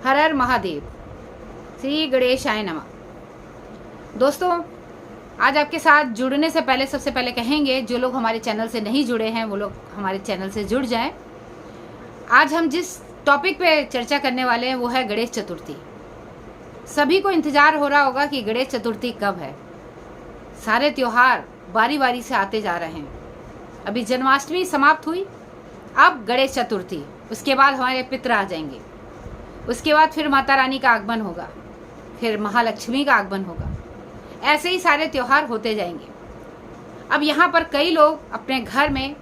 हर हर महादेव। श्री गणेशाय नमः। दोस्तों, आज आपके साथ जुड़ने से पहले सबसे पहले कहेंगे, जो लोग हमारे चैनल से नहीं जुड़े हैं वो लोग हमारे चैनल से जुड़ जाएं। आज हम जिस टॉपिक पे चर्चा करने वाले हैं वो है गणेश चतुर्थी। सभी को इंतजार हो रहा होगा कि गणेश चतुर्थी कब है। सारे त्योहार बारी बारी से आते जा रहे हैं। अभी जन्माष्टमी समाप्त हुई, अब गणेश चतुर्थी, उसके बाद हमारे पितर आ जाएंगे, उसके बाद फिर माता रानी का आगमन होगा, फिर महालक्ष्मी का आगमन होगा। ऐसे ही सारे त्योहार होते जाएंगे। अब यहाँ पर कई लोग अपने घर में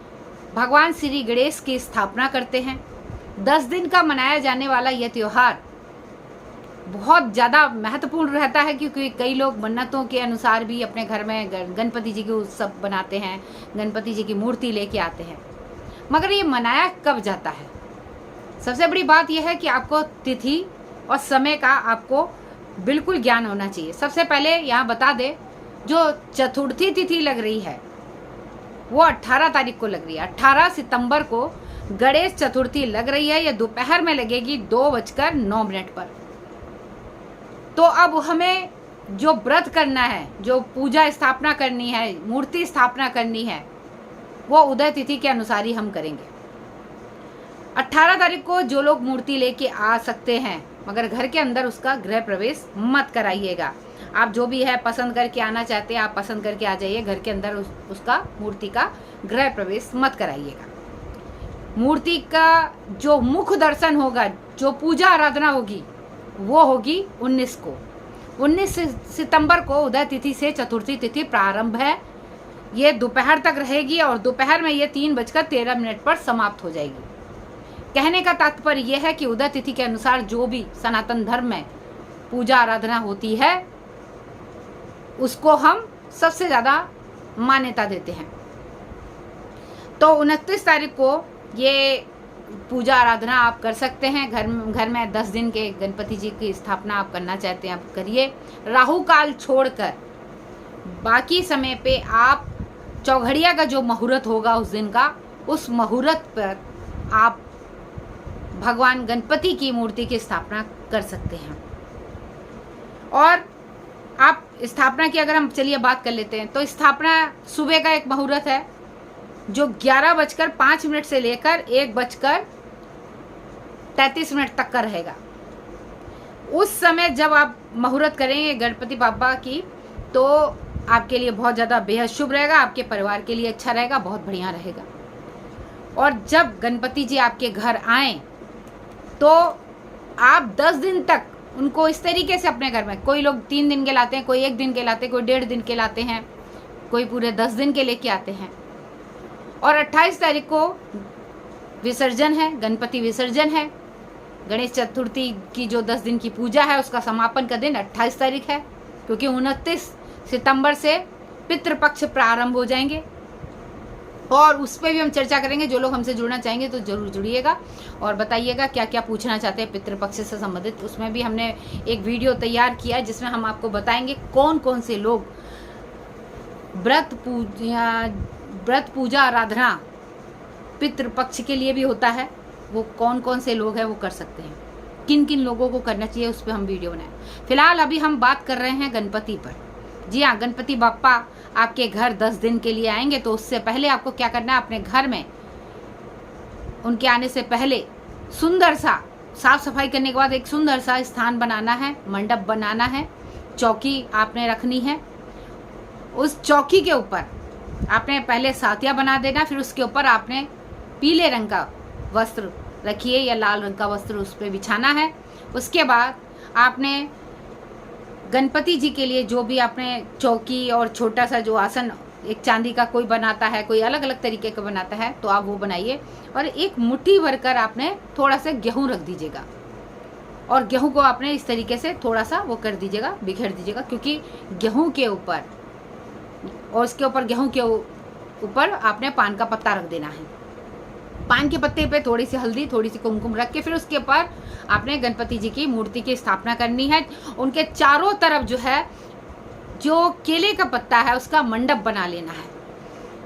भगवान श्री गणेश की स्थापना करते हैं। 10 दिन का मनाया जाने वाला यह त्योहार बहुत ज़्यादा महत्वपूर्ण रहता है, क्योंकि कई लोग मन्नतों के अनुसार भी अपने घर में गणपति जी के उत्सव बनाते हैं, गणपति जी की मूर्ति लेके आते हैं। मगर ये मनाया कब जाता है? सबसे बड़ी बात यह है कि आपको तिथि और समय का आपको बिल्कुल ज्ञान होना चाहिए। सबसे पहले यहाँ बता दें, जो चतुर्थी तिथि लग रही है वो 18 तारीख को लग रही है। 18 सितंबर को गणेश चतुर्थी लग रही है। यह दोपहर में लगेगी 2:09 पर। तो अब हमें जो व्रत करना है, जो पूजा स्थापना करनी है, मूर्ति स्थापना करनी है, वो उदय तिथि के अनुसार ही हम करेंगे। 18 तारीख को जो लोग मूर्ति लेके आ सकते हैं, मगर घर के अंदर उसका गृह प्रवेश मत कराइएगा। आप जो भी है पसंद करके आना चाहते हैं, आप पसंद करके आ जाइए। घर के अंदर उसका मूर्ति का गृह प्रवेश मत कराइएगा। मूर्ति का जो मुख दर्शन होगा, जो पूजा आराधना होगी, वो होगी 19 को। 19 सितंबर को उदय तिथि से चतुर्थी तिथि प्रारंभ है। ये दोपहर तक रहेगी और दोपहर में ये 3:13 पर समाप्त हो जाएगी। कहने का तात्पर्य यह है कि उदय तिथि के अनुसार जो भी सनातन धर्म में पूजा आराधना होती है उसको हम सबसे ज़्यादा मान्यता देते हैं। तो 29 तारीख को ये पूजा आराधना आप कर सकते हैं। घर में 10 दिन के गणपति जी की स्थापना आप करना चाहते हैं, आप करिए। राहु काल छोड़कर बाकी समय पे आप चौघड़िया का जो मुहूर्त होगा उस दिन का, उस मुहूर्त पर आप भगवान गणपति की मूर्ति की स्थापना कर सकते हैं। और आप स्थापना की अगर हम चलिए बात कर लेते हैं, तो स्थापना सुबह का एक मुहूर्त है जो 11:05 से लेकर 1:33 तक का रहेगा। उस समय जब आप मुहूर्त करेंगे गणपति बाबा की, तो आपके लिए बहुत ज़्यादा बेहद शुभ रहेगा, आपके परिवार के लिए अच्छा रहेगा, बहुत बढ़िया रहेगा। और जब गणपति जी आपके घर आएँ तो आप 10 दिन तक उनको इस तरीके से अपने घर में, कोई लोग 3 दिन के लाते हैं, कोई 1 दिन के लाते हैं, कोई 1.5 दिन के लाते हैं, कोई पूरे 10 दिन के लेके आते हैं। और 28 तारीख को विसर्जन है, गणपति विसर्जन है। गणेश चतुर्थी की जो 10 दिन की पूजा है उसका समापन का दिन 28 तारीख है, क्योंकि 29 सितंबर से पितृपक्ष प्रारंभ हो जाएंगे और उस पर भी हम चर्चा करेंगे। जो लोग हमसे जुड़ना चाहेंगे तो जरूर जुड़िएगा और बताइएगा क्या क्या पूछना चाहते हैं पितृपक्ष से संबंधित। उसमें भी हमने एक वीडियो तैयार किया है जिसमें हम आपको बताएंगे कौन कौन से लोग व्रत पूजा आराधना पितृपक्ष के लिए भी होता है, वो कौन कौन से लोग हैं वो कर सकते हैं, किन किन लोगों को करना चाहिए, उस पर हम वीडियो बनाएं। फिलहाल अभी हम बात कर रहे हैं गणपति पर। जी हाँ, गणपति बाप्पा आपके घर 10 दिन के लिए आएंगे, तो उससे पहले आपको क्या करना है, अपने घर में उनके आने से पहले सुंदर सा साफ सफाई करने के बाद एक सुंदर सा स्थान बनाना है, मंडप बनाना है, चौकी आपने रखनी है। उस चौकी के ऊपर आपने पहले सातिया बना देना, फिर उसके ऊपर आपने पीले रंग का वस्त्र रखिए या लाल रंग का वस्त्र उस पर बिछाना है। उसके बाद आपने गणपति जी के लिए जो भी आपने चौकी और छोटा सा जो आसन, एक चांदी का कोई बनाता है, कोई अलग अलग तरीके का बनाता है, तो आप वो बनाइए। और एक मुट्ठी भरकर आपने थोड़ा सा गेहूं रख दीजिएगा और गेहूं को आपने इस तरीके से थोड़ा सा वो कर दीजिएगा, बिखेर दीजिएगा, क्योंकि गेहूं के ऊपर और उसके ऊपर गेहूं के ऊपर आपने पान का पत्ता रख देना है। पान के पत्ते पे थोड़ी सी हल्दी, थोड़ी सी कुमकुम रख के फिर उसके ऊपर आपने गणपति जी की मूर्ति की स्थापना करनी है। उनके चारों तरफ जो है, जो केले का पत्ता है उसका मंडप बना लेना है,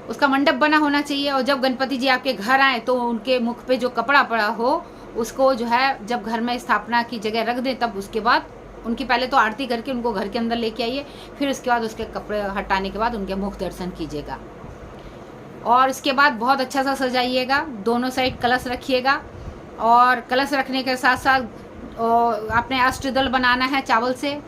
उसका मंडप बना होना चाहिए। और जब गणपति जी आपके घर आए तो उनके मुख पे जो कपड़ा पड़ा हो उसको जो है जब घर में स्थापना की जगह रख दें, तब उसके बाद उनकी पहले तो आरती करके उनको घर के अंदर लेके आइए, फिर उसके बाद उसके कपड़े हटाने के बाद उनके मुख दर्शन कीजिएगा। और इसके बाद बहुत अच्छा सा सजाइएगा, दोनों साइड कलश रखिएगा, और कलश रखने के साथ साथ आपने अष्टदल बनाना है चावल से,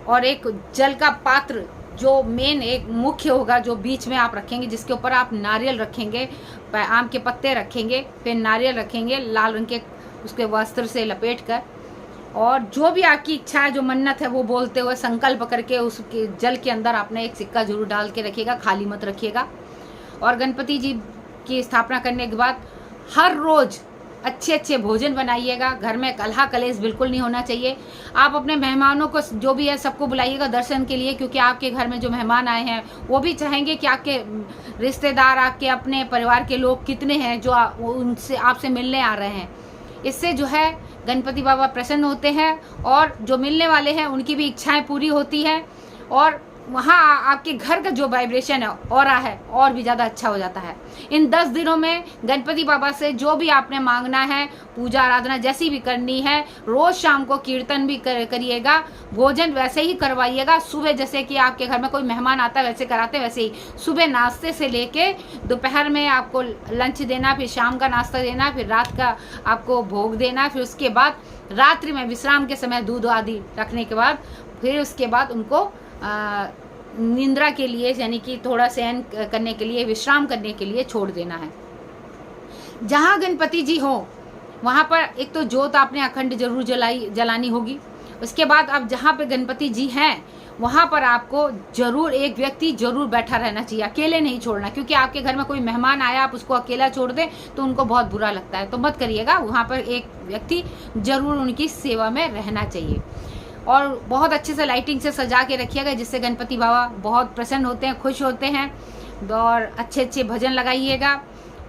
और एक जल का पात्र जो मेन एक मुख्य होगा जो बीच में आप रखेंगे, जिसके ऊपर आप नारियल रखेंगे, आम के पत्ते रखेंगे, फिर नारियल रखेंगे लाल रंग के उसके वस्त्र से लपेट कर, और जो भी आपकी इच्छा है, जो मन्नत है, वो बोलते हुए संकल्प करके उसके जल के अंदर आपने एक सिक्का जरूर डाल के रखिएगा, खाली मत रखिएगा। और गणपति जी की स्थापना करने के बाद हर रोज अच्छे अच्छे भोजन बनाइएगा। घर में कलहा कलेश बिल्कुल नहीं होना चाहिए। आप अपने मेहमानों को जो भी है सबको बुलाइएगा दर्शन के लिए, क्योंकि आपके घर में जो मेहमान आए हैं वो भी चाहेंगे कि आपके रिश्तेदार, आपके अपने परिवार के लोग कितने हैं जो उनसे आपसे मिलने आ रहे हैं। इससे जो है गणपति बाबा प्रसन्न होते हैं, और जो मिलने वाले हैं उनकी भी इच्छाएं पूरी होती है, और वहाँ आपके घर का जो वाइब्रेशन है ऑरा है और भी ज़्यादा अच्छा हो जाता है। इन 10 दिनों में गणपति बाबा से जो भी आपने मांगना है, पूजा आराधना जैसी भी करनी है, रोज़ शाम को कीर्तन भी करिएगा, भोजन वैसे ही करवाइएगा। सुबह जैसे कि आपके घर में कोई मेहमान आता है वैसे कराते, वैसे ही सुबह नाश्ते से लेके दोपहर में आपको लंच देना, फिर शाम का नाश्ता देना, फिर रात का आपको भोग देना, फिर उसके बाद रात्रि में विश्राम के समय दूध आदि रखने के बाद फिर उसके बाद उनको निंद्रा के लिए, यानी कि थोड़ा शयन करने के लिए, विश्राम करने के लिए छोड़ देना है। जहाँ गणपति जी हो वहाँ पर एक तो ज्योत आपने अखंड जरूर जलानी होगी। उसके बाद आप जहाँ पे गणपति जी हैं वहाँ पर आपको जरूर एक व्यक्ति जरूर बैठा रहना चाहिए, अकेले नहीं छोड़ना, क्योंकि आपके घर में कोई मेहमान आया आप उसको अकेला छोड़ दें तो उनको बहुत बुरा लगता है, तो मत करिएगा। वहाँ पर एक व्यक्ति जरूर उनकी सेवा में रहना चाहिए, और बहुत अच्छे से लाइटिंग से सजा के रखिएगा, जिससे गणपति बाबा बहुत प्रसन्न होते हैं, खुश होते हैं। और अच्छे अच्छे भजन लगाइएगा,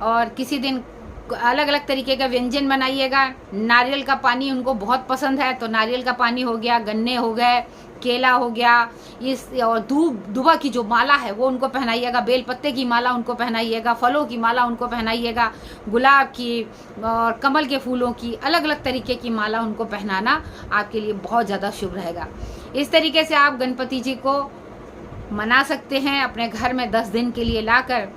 और किसी दिन अलग अलग तरीके का व्यंजन बनाइएगा। नारियल का पानी उनको बहुत पसंद है, तो नारियल का पानी हो गया, गन्ने हो गए, केला हो गया, इस और दूबा की जो माला है वो उनको पहनाइएगा, बेल पत्ते की माला उनको पहनाइएगा, फलों की माला उनको पहनाइएगा, गुलाब की और कमल के फूलों की अलग अलग तरीके की माला उनको पहनाना आपके लिए बहुत ज़्यादा शुभ रहेगा। इस तरीके से आप गणपति जी को मना सकते हैं अपने घर में 10 दिन के लिए लाकर,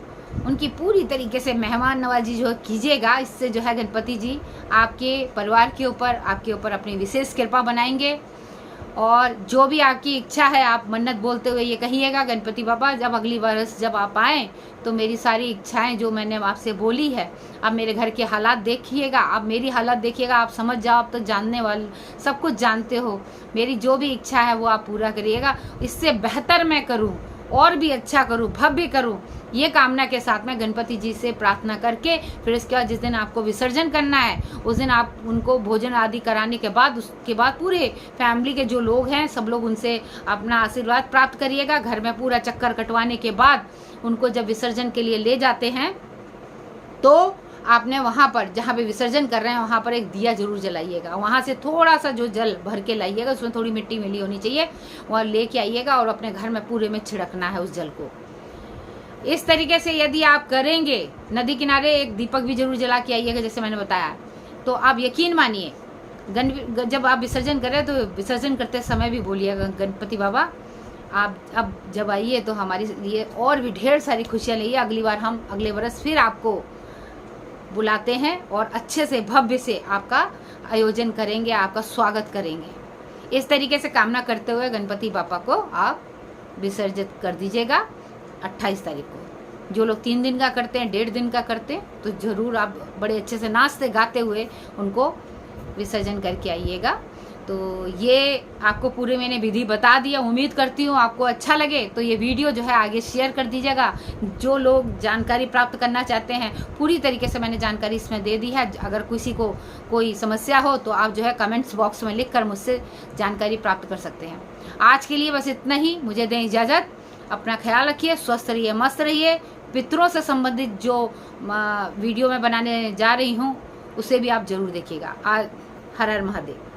उनकी पूरी तरीके से मेहमान नवाजी जो कीजिएगा। इससे जो है गणपति जी आपके परिवार के ऊपर, आपके ऊपर अपनी विशेष कृपा बनाएंगे। और जो भी आपकी इच्छा है आप मन्नत बोलते हुए ये कहिएगा, गणपति बाबा जब अगली बरस जब आप आएँ तो मेरी सारी इच्छाएं जो मैंने आपसे बोली है, आप मेरे घर के हालात देखिएगा, आप मेरी हालत देखिएगा, आप समझ जाओ, आप तो जानने वाले सब कुछ जानते हो, मेरी जो भी इच्छा है वो आप पूरा करिएगा। इससे बेहतर मैं करूँ, और भी अच्छा करूँ, भव्य करूँ, ये कामना के साथ में गणपति जी से प्रार्थना करके फिर इसके बाद जिस दिन आपको विसर्जन करना है उस दिन आप उनको भोजन आदि कराने के बाद, उसके बाद पूरे फैमिली के जो लोग हैं सब लोग उनसे अपना आशीर्वाद प्राप्त करिएगा। घर में पूरा चक्कर कटवाने के बाद उनको जब विसर्जन के लिए ले जाते हैं तो आपने वहाँ पर जहाँ पे विसर्जन कर रहे हैं वहाँ पर एक दिया जरूर जलाइएगा। वहाँ से थोड़ा सा जो जल भर के लाइएगा, उसमें थोड़ी मिट्टी मिली होनी चाहिए, वहाँ लेके आइएगा और अपने घर में पूरे में छिड़कना है उस जल को। इस तरीके से यदि आप करेंगे, नदी किनारे एक दीपक भी जरूर जला के आइएगा जैसे मैंने बताया, तो आप यकीन मानिए जब आप विसर्जन करें तो विसर्जन करते समय भी बोलिएगा, गणपति बाबा आप अब जब आइए तो हमारी लिए और भी ढेर सारी खुशियाँ लाइए, अगली बार हम अगले बरस फिर आपको बुलाते हैं और अच्छे से भव्य से आपका आयोजन करेंगे, आपका स्वागत करेंगे। इस तरीके से कामना करते हुए गणपति बापा को आप विसर्जित कर दीजिएगा 28 तारीख को। जो लोग 3 दिन का करते हैं, 1.5 दिन का करते हैं, तो ज़रूर आप बड़े अच्छे से नाचते गाते हुए उनको विसर्जन करके आइएगा। तो ये आपको पूरे मैंने विधि बता दिया, उम्मीद करती हूँ आपको अच्छा लगे। तो ये वीडियो जो है आगे शेयर कर दीजिएगा। जो लोग जानकारी प्राप्त करना चाहते हैं, पूरी तरीके से मैंने जानकारी इसमें दे दी है। अगर किसी को कोई समस्या हो तो आप जो है कमेंट्स बॉक्स में लिखकर मुझसे जानकारी प्राप्त कर सकते हैं। आज के लिए बस इतना ही, मुझे दें इजाज़त। अपना ख्याल रखिए, स्वस्थ रहिए, मस्त रहिए। पितरों से संबंधित जो वीडियो मैं बनाने जा रही हूँ उसे भी आप ज़रूर देखिएगा। हर हर महादेव।